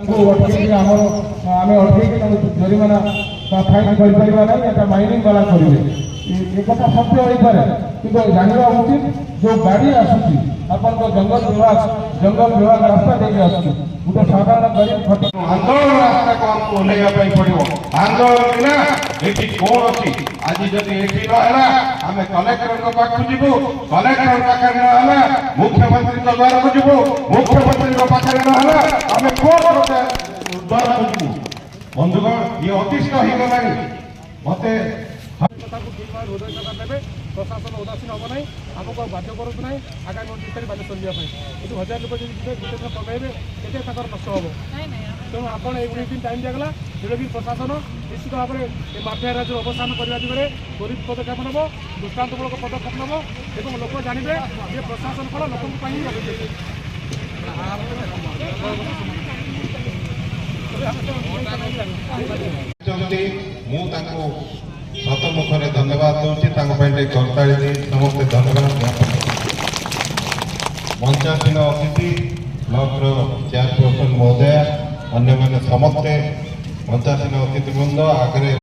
आम अटक जरिमाना फाइन कर माइनिंग वाला करेंगे एक सत्य हो पाए कि जानवा उचित जो गाड़ी आसूसी अपन जंगल विभाग रास्ता देके आसूसी गोटे साधारण गरीब खटी आंदोलन रास्ता को हमको ओह्लैया पड़ो आंदोलन बिना ये कौन अच्छी आज जदि ये ना आम कलेक्टर पाखु जीवु कलेक्टर पाखे ना मुख्यमंत्री द्वार को जीवु मुख्यमंत्री पाखे ना आम कौन द्वार को जीवु बंधुगण ये अतिष्ट हो गला मत प्रशासन उदासीन हम ना आमको बाध्य करूँ ना आगामी 29 तारीख बालेश्वर जावाई ये 1000 लोक जो गोटे दिन पकड़े के नष्ट हम तेणु आप 19 दिन टाइम दिगला जोटा प्रशासन निश्चित भाव में माफिया राज्य अवसान करने दिगरे त्वरित पदक्षेप नब दृष्टान्तमूलक पदक्षेप नब और लोक जानवे ये प्रशासन कल लोक सत मुखर धन्यवाद दूसरी करताड़ी दी समस्त धन्यवाद ज्ञापन मंचासीन अतिथि ब्लॉक चेयरपर्सन महोदय अन्य समस्ते मंचासीन अतिथि वृंद आगे